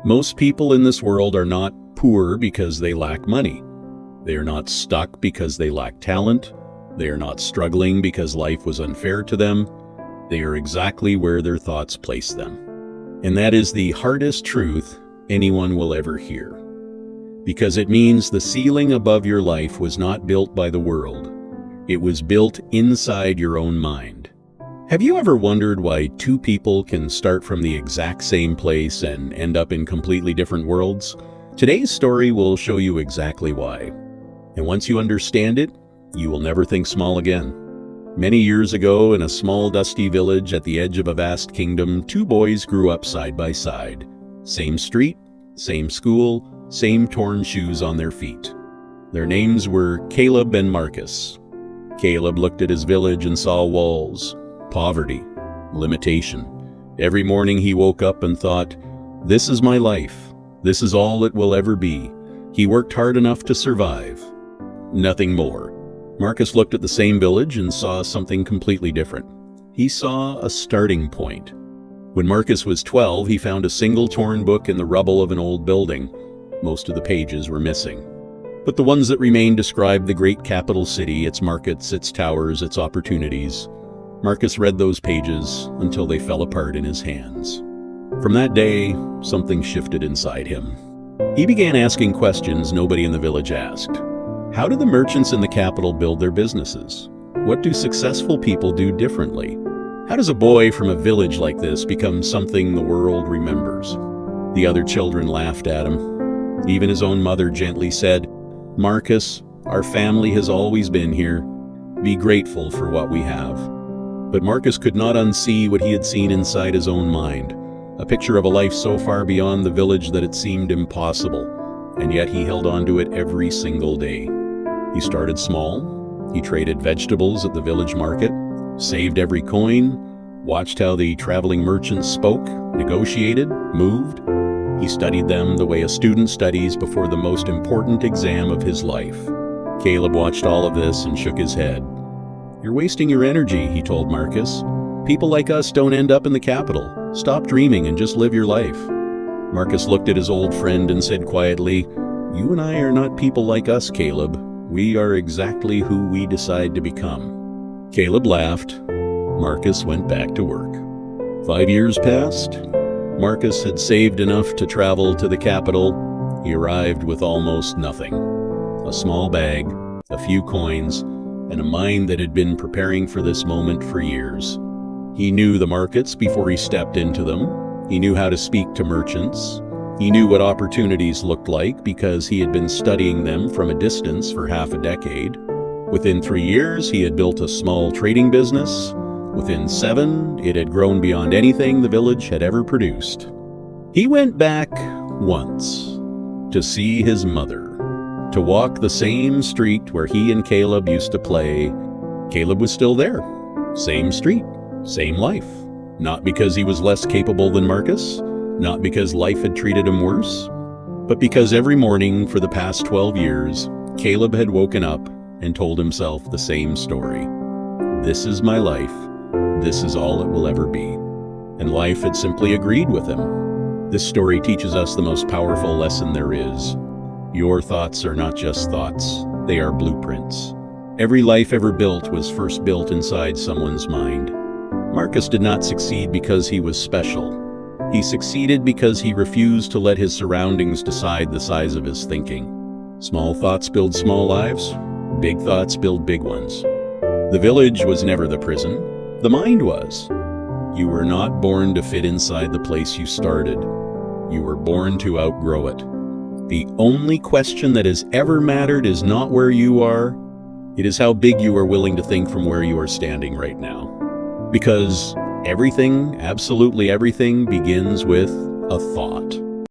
Most people in this world are not poor because they lack money. They are not stuck because they lack talent. They are not struggling because life was unfair to them. They are exactly where their thoughts place them. And that is the hardest truth anyone will ever hear. Because it means the ceiling above your life was not built by the world. It was built inside your own mind. Have you ever wondered why two people can start from the exact same place and end up in completely different worlds? Today's story will show you exactly why. And once you understand it, you will never think small again. Many years ago, in a small dusty village at the edge of a vast kingdom, two boys grew up side by side. Same street, same school, same torn shoes on their feet. Their names were Caleb and Marcus. Caleb looked at his village and saw walls, poverty, limitation. Every morning he woke up and thought, "This is my life. This is all it will ever be." He worked hard enough to survive. Nothing more. Marcus looked at the same village and saw something completely different. He saw a starting point. When Marcus was 12, he found a single torn book in the rubble of an old building. Most of the pages were missing. But the ones that remained described the great capital city, its markets, its towers, its opportunities. Marcus read those pages until they fell apart in his hands. From that day, something shifted inside him. He began asking questions nobody in the village asked. How do the merchants in the capital build their businesses? What do successful people do differently? How does a boy from a village like this become something the world remembers? The other children laughed at him. Even his own mother gently said, "Marcus, our family has always been here. Be grateful for what we have." But Marcus could not unsee what he had seen inside his own mind, a picture of a life so far beyond the village that it seemed impossible, and yet he held on to it every single day. He started small. He traded vegetables at the village market, saved every coin, watched how the traveling merchants spoke, negotiated, moved. He studied them the way a student studies before the most important exam of his life. Caleb watched all of this and shook his head. "You're wasting your energy," he told Marcus. "People like us don't end up in the capital. Stop dreaming and just live your life." Marcus looked at his old friend and said quietly, "You and I are not people like us, Caleb. We are exactly who we decide to become." Caleb laughed. Marcus went back to work. 5 years passed. Marcus had saved enough to travel to the capital. He arrived with almost nothing. A small bag, a few coins, and a mind that had been preparing for this moment for years. He knew the markets before he stepped into them. He knew how to speak to merchants. He knew what opportunities looked like because he had been studying them from a distance for half a decade. Within 3 years, he had built a small trading business. Within 7, it had grown beyond anything the village had ever produced. He went back once to see his mother, to walk the same street where he and Caleb used to play. Caleb was still there. Same street, same life. Not because he was less capable than Marcus, not because life had treated him worse, but because every morning for the past 12 years, Caleb had woken up and told himself the same story. This is my life. This is all it will ever be. And life had simply agreed with him. This story teaches us the most powerful lesson there is. Your thoughts are not just thoughts, they are blueprints. Every life ever built was first built inside someone's mind. Marcus did not succeed because he was special. He succeeded because he refused to let his surroundings decide the size of his thinking. Small thoughts build small lives. Big thoughts build big ones. The village was never the prison. The mind was. You were not born to fit inside the place you started. You were born to outgrow it. The only question that has ever mattered is not where you are. It is how big you are willing to think from where you are standing right now. Because everything, absolutely everything, begins with a thought.